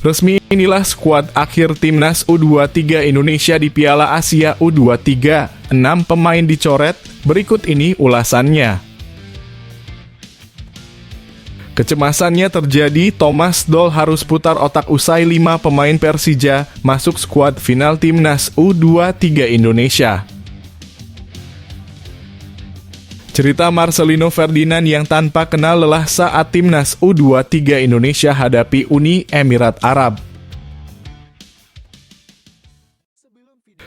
Resmi inilah skuad akhir Timnas U23 Indonesia di Piala Asia U23. 6 pemain dicoret, berikut ini ulasannya. Kecemasannya terjadi, Thomas Doll harus putar otak usai 5 pemain Persija masuk skuad final Timnas U23 Indonesia. Cerita Marcelino Ferdinand yang tanpa kenal lelah saat Timnas U23 Indonesia hadapi Uni Emirat Arab.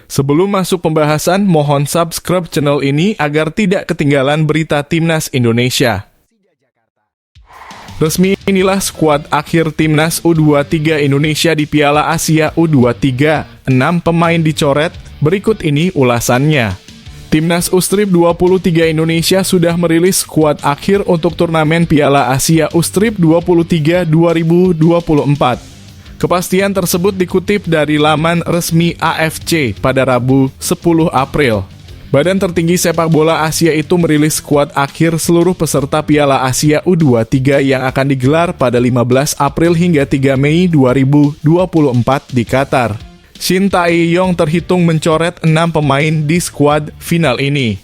Sebelum masuk pembahasan, mohon subscribe channel ini agar tidak ketinggalan berita Timnas Indonesia. Resmi inilah skuad akhir Timnas U23 Indonesia di Piala Asia U23. 6 pemain dicoret, berikut ini ulasannya. Timnas U-Strip 23 Indonesia sudah merilis skuad akhir untuk turnamen Piala Asia U-Strip 23 2024. Kepastian tersebut dikutip dari laman resmi AFC pada Rabu 10 April. Badan tertinggi sepak bola Asia itu merilis skuad akhir seluruh peserta Piala Asia U23 yang akan digelar pada 15 April hingga 3 Mei 2024 di Qatar. Shin Tae-yong terhitung mencoret 6 pemain di skuad final ini.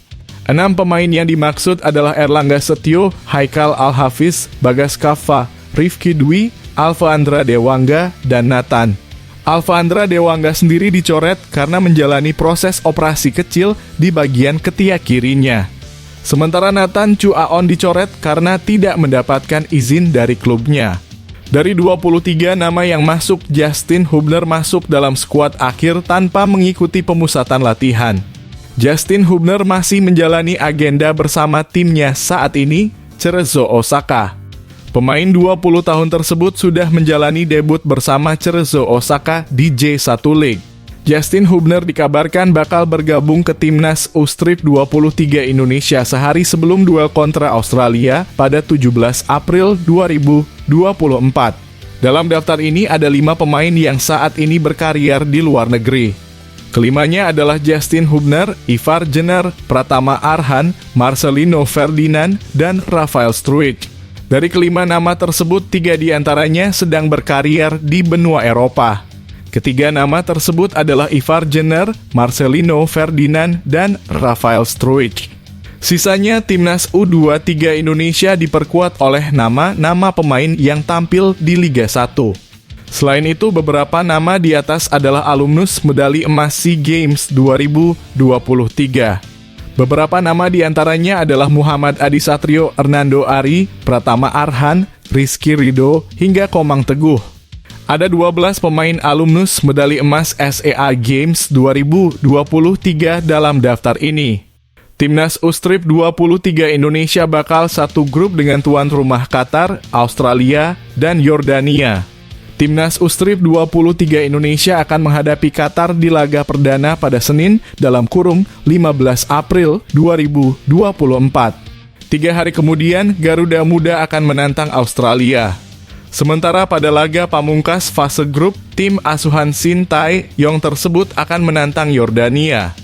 6 pemain yang dimaksud adalah Erlangga Setio, Haikal Al-Hafiz, Bagas Kava, Rifki Dwi, Alfa Andra Dewangga, dan Nathan. Alfa Andra Dewangga sendiri dicoret karena menjalani proses operasi kecil di bagian ketiak kirinya. Sementara Nathan Chu Aon dicoret karena tidak mendapatkan izin dari klubnya. Dari 23 nama yang masuk, Justin Hubner masuk dalam skuad akhir tanpa mengikuti pemusatan latihan. Justin Hubner masih menjalani agenda bersama timnya saat ini, Cerezo Osaka. Pemain 20 tahun tersebut sudah menjalani debut bersama Cerezo Osaka di J1 League. Justin Hubner dikabarkan bakal bergabung ke Timnas U-Strip 23 Indonesia sehari sebelum duel kontra Australia pada 17 April 2024. Dalam daftar ini ada 5 pemain yang saat ini berkarier di luar negeri. Kelimanya adalah Justin Hubner, Ivar Jenner, Pratama Arhan, Marcelino Ferdinand, dan Rafael Struijk. Dari kelima nama tersebut, 3 diantaranya sedang berkarier di benua Eropa. Ketiga nama tersebut adalah Ivar Jenner, Marcelino Ferdinand, dan Rafael Struijk. Sisanya Timnas U23 Indonesia diperkuat oleh nama-nama pemain yang tampil di Liga 1. Selain itu, beberapa nama di atas adalah alumnus medali emas SEA Games 2023. Beberapa nama di antaranya adalah Muhammad Adi Satrio, Hernando Ari, Pratama Arhan, Rizky Ridho, hingga Komang Teguh. Ada 12 pemain alumnus medali emas SEA Games 2023 dalam daftar ini. Timnas U-Strip 23 Indonesia bakal satu grup dengan tuan rumah Qatar, Australia, dan Yordania. Timnas U-Strip 23 Indonesia akan menghadapi Qatar di laga perdana pada Senin dalam kurung 15 April 2024. 3 hari kemudian, Garuda Muda akan menantang Australia. Sementara pada laga pamungkas fase grup, tim asuhan Shin Tae-yong tersebut akan menantang Yordania.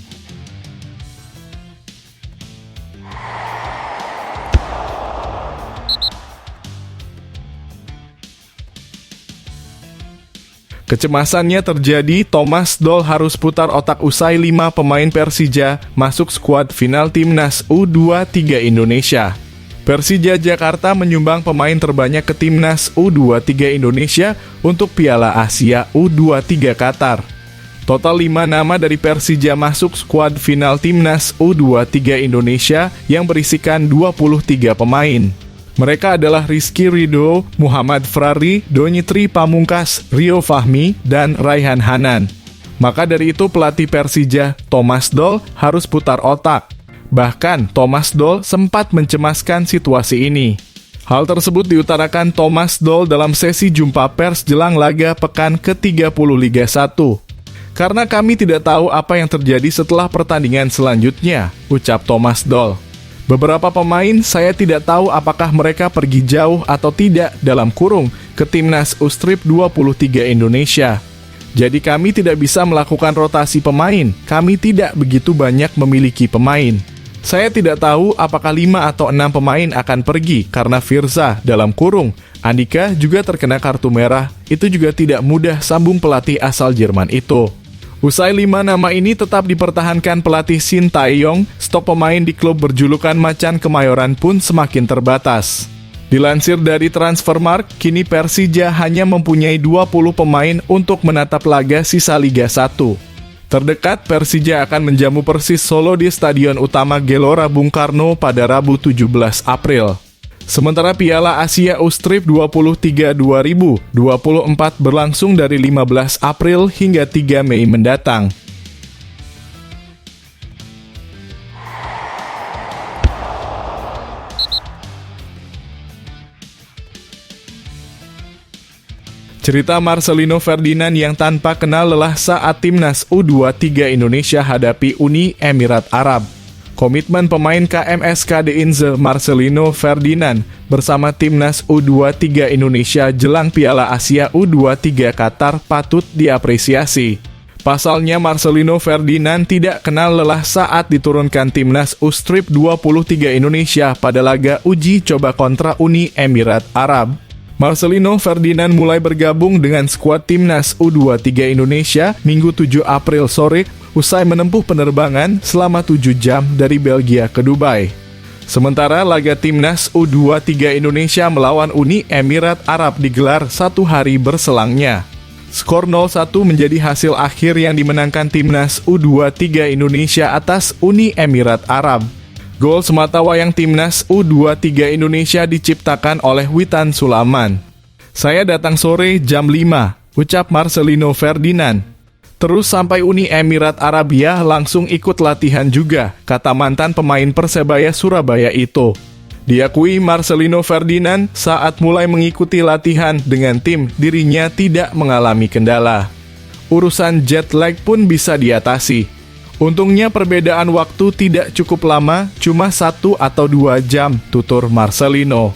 Kecemasannya terjadi, Thomas Doll harus putar otak usai 5 pemain Persija masuk skuad final Timnas U23 Indonesia. Persija Jakarta menyumbang pemain terbanyak ke Timnas U23 Indonesia untuk Piala Asia U23 Qatar. Total 5 nama dari Persija masuk skuad final Timnas U23 Indonesia yang berisikan 23 pemain. Mereka adalah Rizky Ridho, Muhammad Frari, Donitri Pamungkas, Rio Fahmi, dan Raihan Hanan. Maka dari itu pelatih Persija, Thomas Doll, harus putar otak. Bahkan, Thomas Doll sempat mencemaskan situasi ini. Hal tersebut diutarakan Thomas Doll dalam sesi jumpa pers jelang laga pekan ke-30 Liga 1. Karena kami tidak tahu apa yang terjadi setelah pertandingan selanjutnya, ucap Thomas Doll. Beberapa pemain saya tidak tahu apakah mereka pergi jauh atau tidak dalam kurung ke Timnas U-Strip 23 Indonesia. Jadi kami tidak bisa melakukan rotasi pemain, kami tidak begitu banyak memiliki pemain. Saya tidak tahu apakah 5 atau 6 pemain akan pergi karena Firza dalam kurung Andika juga terkena kartu merah, itu juga tidak mudah, sambung pelatih asal Jerman itu. Usai 5 nama ini tetap dipertahankan pelatih Shin Tae-yong, stok pemain di klub berjulukan Macan Kemayoran pun semakin terbatas. Dilansir dari Transfermarkt, kini Persija hanya mempunyai 20 pemain untuk menatap laga sisa Liga 1. Terdekat, Persija akan menjamu Persis Solo di Stadion Utama Gelora Bung Karno pada Rabu 17 April. Sementara Piala Asia U-Strip 23 2024 berlangsung dari 15 April hingga 3 Mei mendatang. Cerita Marcelino Ferdinand yang tanpa kenal lelah saat timnas U23 Indonesia hadapi Uni Emirat Arab. Komitmen pemain KMS Kainze Marcelino Ferdinand bersama timnas U23 Indonesia jelang Piala Asia U23 Qatar patut diapresiasi. Pasalnya Marcelino Ferdinand tidak kenal lelah saat diturunkan timnas U-Strip 23 Indonesia pada laga uji coba kontra Uni Emirat Arab. Marcelino Ferdinand mulai bergabung dengan skuad timnas U23 Indonesia Minggu 7 April sore usai menempuh penerbangan selama 7 jam dari Belgia ke Dubai. Sementara laga timnas U23 Indonesia melawan Uni Emirat Arab digelar 1 hari berselangnya. Skor 0-1 menjadi hasil akhir yang dimenangkan timnas U23 Indonesia atas Uni Emirat Arab. Gol sematawayang timnas U23 Indonesia diciptakan oleh Witan Sulaman. "Saya datang sore jam 5, ucap Marcelino Ferdinand. Terus sampai Uni Emirat Arabia langsung ikut latihan juga, kata mantan pemain Persebaya Surabaya itu. Diakui Marcelino Ferdinand saat mulai mengikuti latihan dengan tim, dirinya tidak mengalami kendala. Urusan jet lag pun bisa diatasi. Untungnya perbedaan waktu tidak cukup lama, cuma 1 atau 2 jam, tutur Marcelino.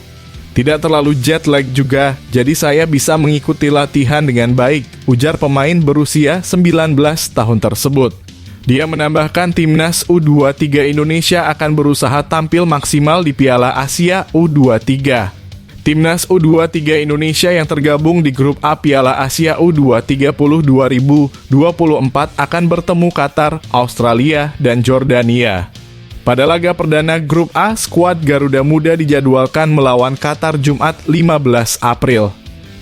Tidak terlalu jet lag juga, jadi saya bisa mengikuti latihan dengan baik, ujar pemain berusia 19 tahun tersebut. Dia menambahkan timnas U23 Indonesia akan berusaha tampil maksimal di Piala Asia U23. Timnas U23 Indonesia yang tergabung di grup A Piala Asia U20 2024 akan bertemu Qatar, Australia, dan Jordania. Pada laga perdana grup A, skuad Garuda Muda dijadwalkan melawan Qatar Jumat 15 April.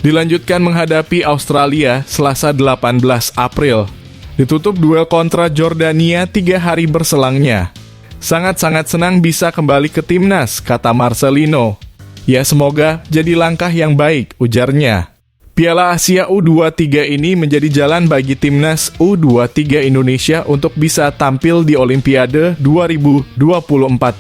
Dilanjutkan menghadapi Australia Selasa 18 April. Ditutup duel kontra Jordania 3 hari berselangnya. Sangat-sangat senang bisa kembali ke timnas, kata Marcelino. Ya semoga jadi langkah yang baik, ujarnya. Piala Asia U23 ini menjadi jalan bagi timnas U23 Indonesia untuk bisa tampil di Olimpiade 2024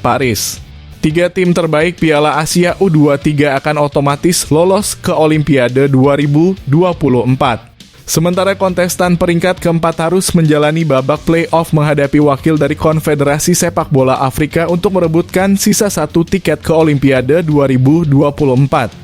Paris. 3 tim terbaik Piala Asia U23 akan otomatis lolos ke Olimpiade 2024. Sementara kontestan peringkat keempat harus menjalani babak play-off menghadapi wakil dari Konfederasi Sepak Bola Afrika untuk merebutkan sisa 1 tiket ke Olimpiade 2024.